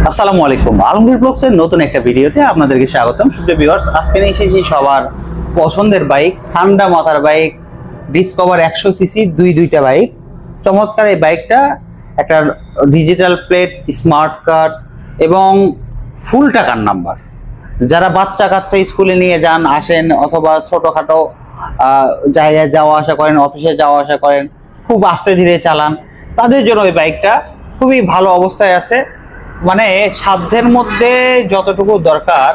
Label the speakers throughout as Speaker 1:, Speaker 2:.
Speaker 1: আসসালামু আলাইকুম, আলমগীর ব্লগসের নতুন একটা ভিডিওতে আপনাদেরকে স্বাগতম। সুপ্রিয় ভিউয়ার্স, আজকে নিয়ে এসেছি সবার পছন্দের বাইক, ঠান্ডা মাথার বাইক, ডিসকভার 100 সিসি দুইটা বাইক। চমৎকার এই বাইকটা একটা ডিজিটাল প্লেট, স্মার্ট কার্ড এবং ফুল টাকার নাম্বার। যারা বাচ্চা কাচ্চা স্কুলে নিয়ে যান আসেন, অথবা ছোটখাটো জায়গায় যাওয়া আসা করেন, অফিসে যাওয়া আসা করেন, খুব আস্তে ধীরে চালান, তাদের জন্য এই বাইকটা খুবই ভালো অবস্থায় আছে। মানে সাধ্যের মধ্যে যতটুকু দরকার,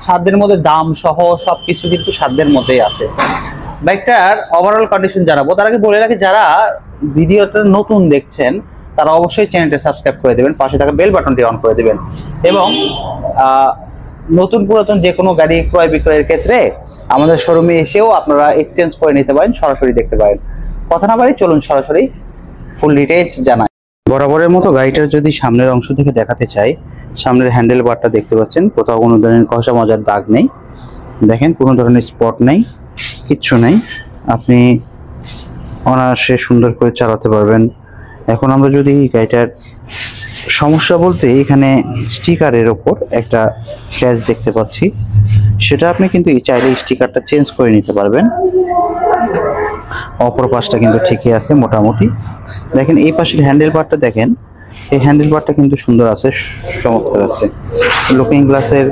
Speaker 1: সাধ্যের মধ্যে দাম সহ সবকিছু কিন্তু সাধ্যের মধ্যেই আছে। বাইকটার ওভারঅল কন্ডিশন জানাবো, তার আগে বলে রাখি যারা ভিডিওটা নতুন দেখছেন তারা অবশ্যই চ্যানেলটা সাবস্ক্রাইব করে দেবেন, পাশে থাকা বেল বাটনটি অন করে দেবেন এবং নতুন পুরাতন যে কোনো গাড়ি ক্রয় বিক্রয়ের ক্ষেত্রে আমাদের শোরুমে এসেও আপনারা এক্সচেঞ্জ করে নিতে পারেন, সরাসরি দেখতে পারেন। কথা না বাড়ি চলুন সরাসরি ফুল ডিটেইলস জানাই। বরাবরের মতো গাড়িটার যদি সামনের অংশ থেকে দেখাতে চাই, সামনের হ্যান্ডেল বারটা দেখতে পাচ্ছেন, কোথাও কোনো ধরনের ঘষা মজার দাগ নেই। দেখেন কোনো ধরনের স্পট নেই, কিচ্ছু নেই, আপনি অনায়াসে সুন্দর করে চালাতে পারবেন। এখন আমরা যদি গাড়িটার সমস্যা বলতে, এখানে স্টিকারের ওপর একটা স্ক্র্যাচ দেখতে পাচ্ছি, সেটা আপনি কিন্তু চাইলে স্টিকারটা চেঞ্জ করে নিতে পারবেন। অপর পাশটা কিন্তু ঠিকই আছে মোটামুটি। দেখেন এই পাশের হ্যান্ডেল বারটা দেখেন, এই হ্যান্ডেল বারটা কিন্তু সুন্দর আছে, চমৎকার আছে। লুকিং গ্লাসের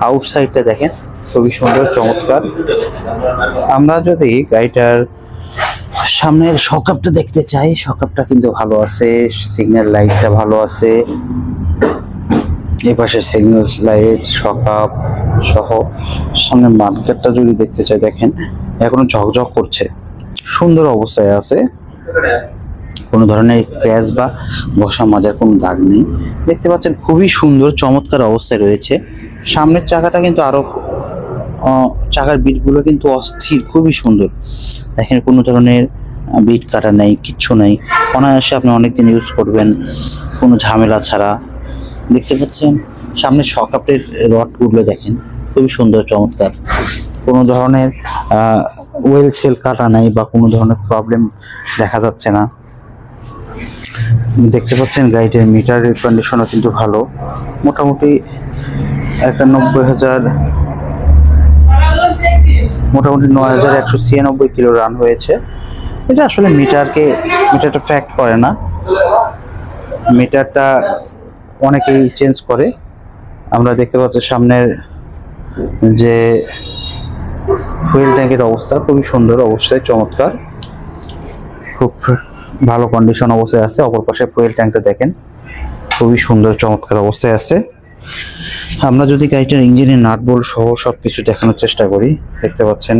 Speaker 1: আউটসাইডটা দেখেন, খুবই সুন্দর চমৎকার। আমরা যদি গাড়িটার সামনের শকআপটা দেখতে চাই, শকআপটা কিন্তু ভালো আছে, সিগন্যাল লাইটটা ভালো আছে, এই পাশে সিগন্যাল লাইট, শকআপ সহ। সামনে মার্কেটটা যদি দেখতে চাই, দেখেন এখনো ঝকঝক করছে, সুন্দর অবস্থায় আছে, কোনো ধরনের ক্র্যাশ বা ঘষা মাজার কোনো দাগ নেই। দেখতে পাচ্ছেন খুবই সুন্দর চমৎকার অবস্থায় রয়েছে। সামনের চাকাটা কিন্তু আরো, চাকার বিটগুলো কিন্তু অস্থির, খুবই সুন্দর। দেখেন কোনো ধরনের বিট কাটা নেই, কিচ্ছু নেই, অনায়াসে আপনি অনেকদিন ইউজ করবেন কোনো ঝামেলা ছাড়া। দেখতে পাচ্ছেন সামনে শকআপের রডগুলো দেখেন, খুবই সুন্দর চমৎকার, কোনো ধরনের ওয়েল সেল কাটা নাই বা কোনো ধরনের প্রবলেম দেখা যাচ্ছে না। দেখতে পাচ্ছেন গাড়িটির মিটারের কন্ডিশনও কিন্তু ভালো, মোটামুটি 91,000, মোটামুটি 9,196 কিলো রান হয়েছে। এটা আসলে মিটারটা ফ্যাক্ট করে না, মিটারটা অনেকেই চেঞ্জ করে। আমরা দেখতে পাচ্ছি সামনের যে ফুয়েল ট্যাঙ্কের অবস্থা খুবই সুন্দর অবস্থায়, চমৎকার, খুব ভালো কন্ডিশন অবস্থায় আছে। অপর পাশে ফুয়েল ট্যাঙ্কটা দেখেন, খুবই সুন্দর চমৎকার অবস্থায় আছে। আমরা যদি গাড়িটার ইঞ্জিনের নাট বোল্ট সহ সবকিছু দেখানোর চেষ্টা করি, দেখতে পাচ্ছেন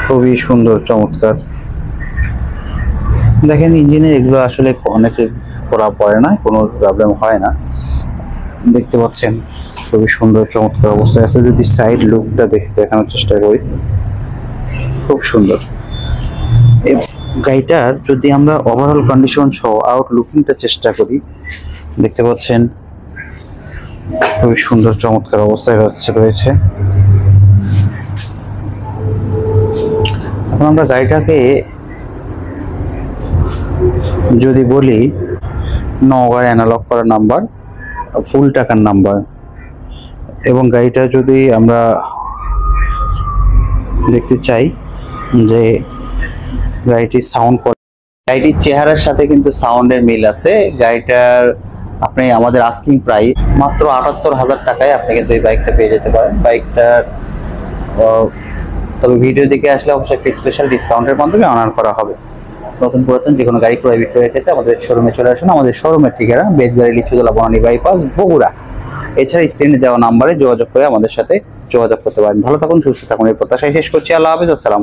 Speaker 1: খুবই সুন্দর চমৎকার। দেখেন ইঞ্জিনের এগুলো আসলে অনেকে করা পড়ে না, কোনো প্রবলেম হয় না। দেখতে পাচ্ছেন খুবই সুন্দর চমৎকার অবস্থায় আছে। যদি সাইড লুকটা দেখানোর চেষ্টা করি, খুব সুন্দর। এই গাড়িটার যদি আমরা ওভারঅল কন্ডিশন সহ আউট লুকিংটা চেষ্টা করি, দেখতে পাচ্ছেন খুবই সুন্দর চমৎকার অবস্থায় রয়েছে। এখন আমরা গাড়িটাকে যদি বলি, নওগাঁ অ্যানালগ করা নাম্বার, ফুল টাকার নাম্বার, এবং গাড়িটা যদি আমরা দেখতে চাই যে গাড়িটির সাউন্ড, গাড়িটির চেহারার সাথে কিন্তু সাউন্ডের মিল আছে। গাড়িটার আপনি আমাদের আস্কিং প্রাইস মাত্র 78,000 টাকায় আপনি কিন্তু এই বাইকটা পেয়ে যেতে পারেন। বাইকটার তবে ভিডিও দেখে আসলে অবশ্যই একটা স্পেশাল ডিসকাউন্টের মাধ্যমে অনার করা হবে। নতুন পুরাতন যে কোনো গাড়ি ক্রয় বিক্রয়ের ক্ষেত্রে আমাদের শোরুমে চলে আসুন। আমাদের শোরুমের ঠিকানা বেজগাড়ি, লিচুতলা, বনানী বাইপাস, বগুড়া। এছাড়া স্ক্রিনে দেওয়া নাম্বারে যোগাযোগ করে আমাদের সাথে যোগাযোগ করতে পারেন। ভালো থাকুন, সুস্থ থাকুন, এই প্রত্যাশায় শেষ করছি। আল্লাহ হাফেজ, আসসালাম।